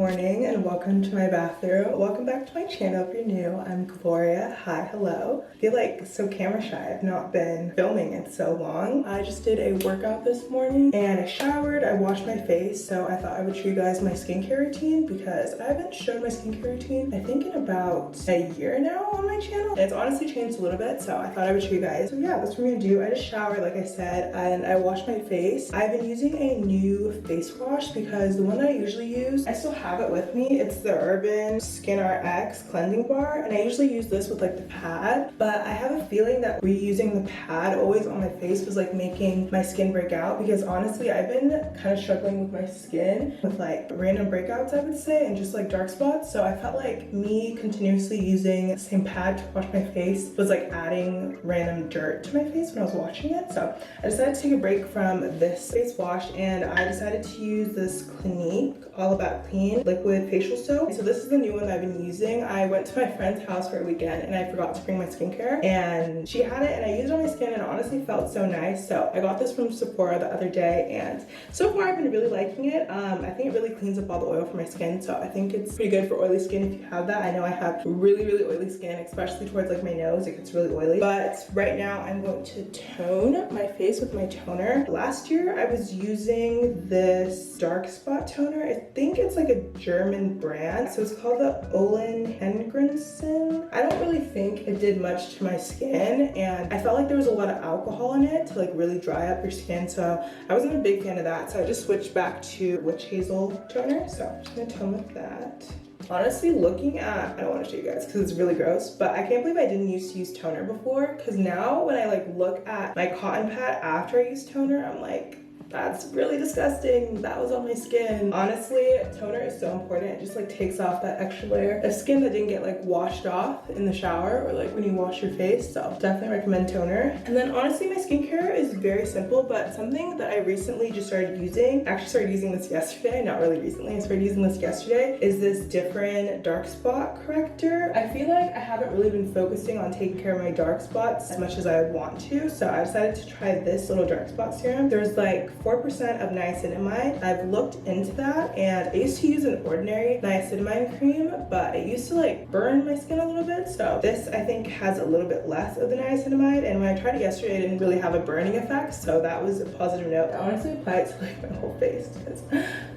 morning and welcome to my bathroom. Welcome back to my channel if you're new. I'm Gloria. Hi, hello. I feel like so camera shy. I've not been filming in so long. I just did a workout this morning and I showered, I washed my face, so I thought I would show you guys my skincare routine because I haven't showed my skincare routine I think in about a year now on my channel. And it's honestly changed a little bit, so I thought I would show you guys. So yeah, that's what we're gonna do. I just showered like I said and I washed my face. I've been using a new face wash because the one that I usually use, I still have it with me. It's the Urban Skin RX cleansing bar, and I usually use this with like the pad, but I have a feeling that reusing the pad always on my face was like making my skin break out, because honestly I've been kind of struggling with my skin with like random breakouts, I would say, and just like dark spots. So I felt like me continuously using the same pad to wash my face was like adding random dirt to my face when I was washing it. So I decided to take a break from this face wash and I decided to use this Clinique All About Clean liquid facial soap. So this is the new one that I've been using. I went to my friend's house for a weekend and I forgot to bring my skincare, and she had it and I used it on my skin and it honestly felt so nice. So I got this from Sephora the other day and so far I've been really liking it. I think it really cleans up all the oil from my skin, so I think it's pretty good for oily skin if you have that. I know I have really oily skin, especially towards like my nose. It gets really oily. But right now I'm going to tone my face with my toner. Last year I was using this dark spot toner. I think it's like a German brand, so it's called the Olin Hengrensen. I don't really think it did much to my skin, and I felt like there was a lot of alcohol in it to like really dry up your skin, so I wasn't a big fan of that. So I just switched back to witch hazel toner, so I'm just gonna tone with that. Honestly, looking at, I don't want to show you guys because it's really gross, but I can't believe I didn't used to use toner before, because now when I like look at my cotton pad after I use toner, I'm like, that's really disgusting. That was on my skin. Honestly, toner is so important. It just like takes off that extra layer of skin that didn't get like washed off in the shower or like when you wash your face. So definitely recommend toner. And then honestly, my skincare is very simple, but something that I recently just started using, actually started using this yesterday, not really recently, I started using this yesterday, is this different dark spot corrector. I feel like I haven't really been focusing on taking care of my dark spots as much as I would want to, so I decided to try this little dark spot serum. There's like 4% of niacinamide. I've looked into that, and I used to use an ordinary niacinamide cream, but it used to like burn my skin a little bit. So this I think has a little bit less of the niacinamide, and when I tried it yesterday, it didn't really have a burning effect, so that was a positive note. I honestly applied it to like my whole face because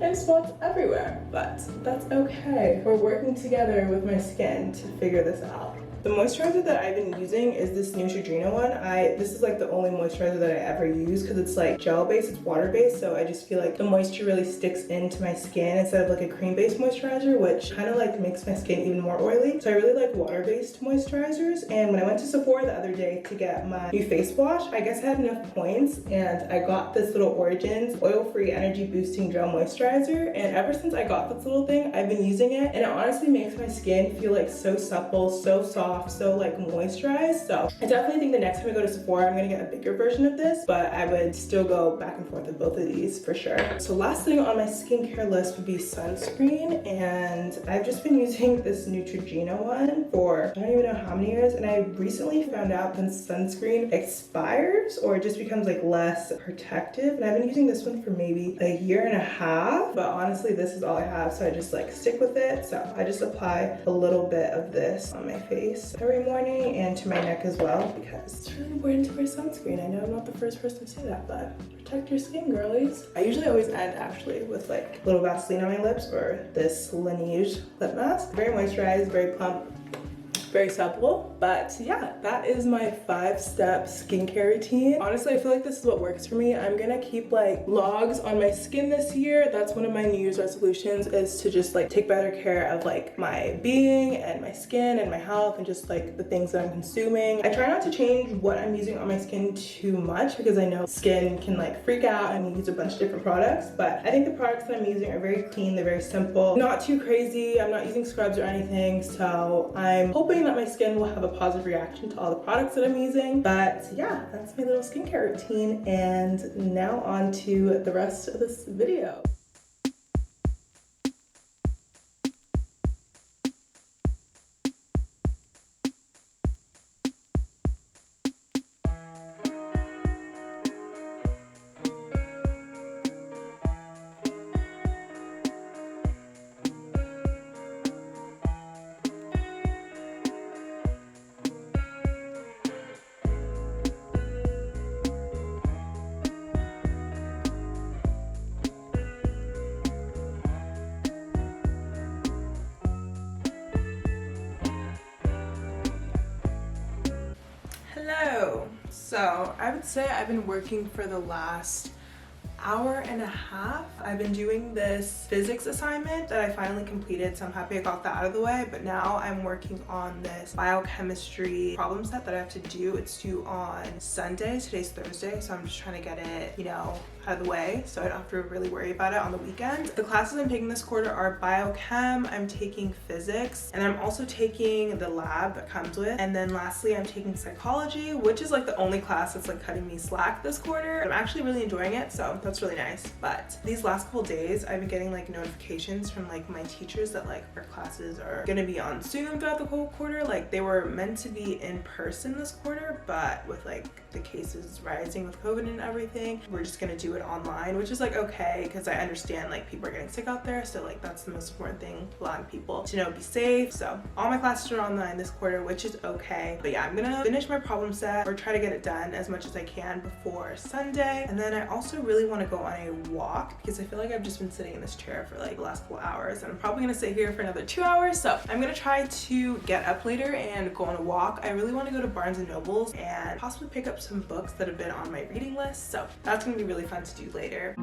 I have spots everywhere, but that's okay. We're working together with my skin to figure this out. The moisturizer that I've been using is this Neutrogena one. This is like the only moisturizer that I ever use because it's like gel based, it's water based, so I just feel like the moisture really sticks into my skin instead of like a cream based moisturizer, which kind of like makes my skin even more oily. So I really like water based moisturizers, and when I went to Sephora the other day to get my new face wash, I guess I had enough points and I got this little Origins oil-free energy boosting gel moisturizer, and ever since I got this little thing, I've been using it, and it honestly makes my skin feel like so supple, so soft, so like moisturized. So I definitely think the next time I go to Sephora, I'm gonna get a bigger version of this, but I would still go back and forth with both of these for sure. So last thing on my skincare list would be sunscreen, and I've just been using this Neutrogena one for I don't even know how many years, and I recently found out that sunscreen expires or it just becomes like less protective, and I've been using this one for maybe a year and a half, but honestly this is all I have, so I just like stick with it. So I just apply a little bit of this on my face every morning and to my neck as well, because it's really important to wear sunscreen. I know I'm not the first person to say that, but protect your skin, girlies. I usually always end actually with like a little Vaseline on my lips or this Laneige lip mask. Very moisturized, very plump, very supple. But yeah, that is my 5-step skincare routine. Honestly, I feel like this is what works for me. I'm gonna keep like vlogs on my skin this year. That's one of my New Year's resolutions, is to just like take better care of like my being and my skin and my health and just like the things that I'm consuming. I try not to change what I'm using on my skin too much because I know skin can like freak out and use a bunch of different products, but I think the products that I'm using are very clean, they're very simple, not too crazy. I'm not using scrubs or anything, so I'm hoping that my skin will have a positive reaction to all the products that I'm using. But yeah, that's my little skincare routine, and now on to the rest of this video. Hello. So I would say I've been working for the last hour and a half. I've been doing this physics assignment that I finally completed, so I'm happy I got that out of the way. But now I'm working on this biochemistry problem set that I have to do. It's due on Sunday. Today's Thursday, so I'm just trying to get it, out of the way so I don't have to really worry about it on the weekend. The classes I'm taking this quarter are biochem, I'm taking physics, and I'm also taking the lab that comes with. And then lastly, I'm taking psychology, which is like the only class that's like cutting me slack this quarter. I'm actually really enjoying it, so that's really nice. But these last couple days, I've been getting like notifications from like my teachers that like our classes are gonna be on Zoom throughout the whole quarter. Like they were meant to be in person this quarter, but with like the cases rising with COVID and everything, we're just gonna do it online, which is like okay, because I understand like people are getting sick out there, so like that's the most important thing, allowing people to be safe. So all my classes are online this quarter, which is okay. But yeah, I'm gonna finish my problem set or try to get it done as much as I can before Sunday. And then I also really want to go on a walk because I feel like I've just been sitting in this chair for like the last couple hours, and I'm probably gonna sit here for another 2 hours. So I'm gonna try to get up later and go on a walk. I really want to go to Barnes and Nobles and possibly pick up some books that have been on my reading list, so that's gonna be really fun to do later.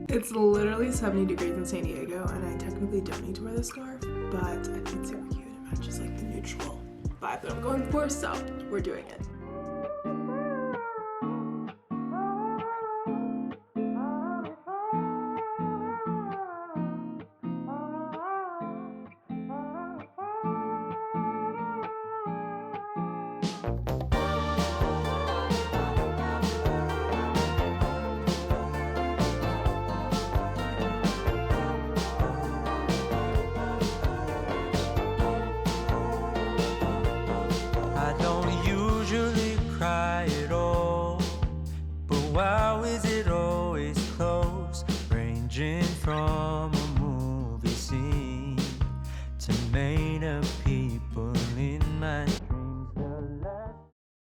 It's literally 70 degrees in San Diego, and I technically don't need to wear this scarf, but I think it's super cute. It matches like the neutral vibe that I'm going for, so we're doing it. From a movie scene to made of people in my dreams.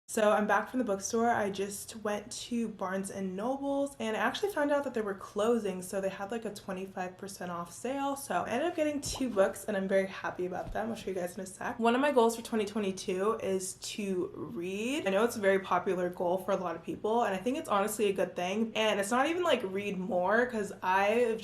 So I'm back from the bookstore. I just went to Barnes and Nobles and I actually found out that they were closing, so they had like a 25% off sale. So I ended up getting 2 books and I'm very happy about them. I'll show you guys in a sec. One of my goals for 2022 is to read. I know it's a very popular goal for a lot of people, and I think it's honestly a good thing. And it's not even like read more, because I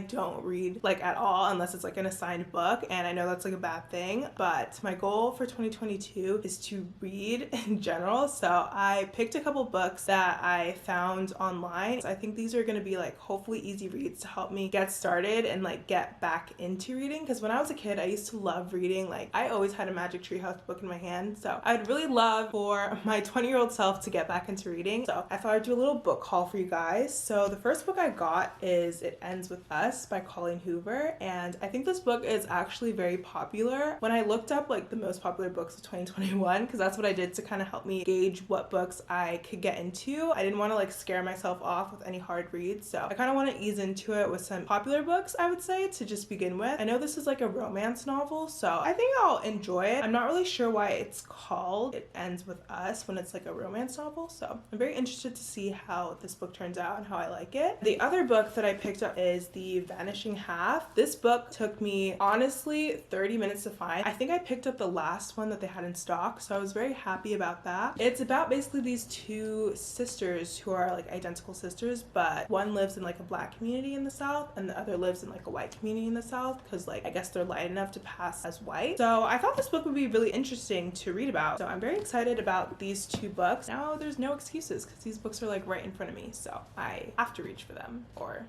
don't read like at all unless it's like an assigned book, and I know that's like a bad thing. But my goal for 2022 is to read in general. So I picked a couple books that I found online. So I think these are going to be like hopefully easy reads to help me get started and like get back into reading, because when I was a kid I used to love reading. Like I always had a Magic Tree House book in my hand, so I'd really love for my 20-year-old self to get back into reading. So I thought I'd do a little book haul for you guys. So the first book I got is It Ends With Us by Colleen Hoover, and I think this book is actually very popular. When I looked up like the most popular books of 2021, because that's what I did to kind of help me gauge what books I could get into, I didn't want to like scare myself off with any hard reads, so I kind of want to ease into it with some popular books, I would say, to just begin with. I know this is like a romance novel, so I think I'll enjoy it. I'm not really sure why it's called It Ends With Us when it's like a romance novel, so I'm very interested to see how this book turns out and how I like it. The other book that I picked up is The Vanishing Half. This book took me honestly 30 minutes to find. I think I picked up the last one that they had in stock, so I was very happy about that. It's about basically these 2 sisters who are like identical sisters, but one lives in like a black community in the South and the other lives in like a white community in the South, because like I guess they're light enough to pass as white. So I thought this book would be really interesting to read about. So I'm very excited about these 2 books. Now there's no excuses because these books are like right in front of me, so I have to reach for them, or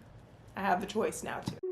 I have the choice now to.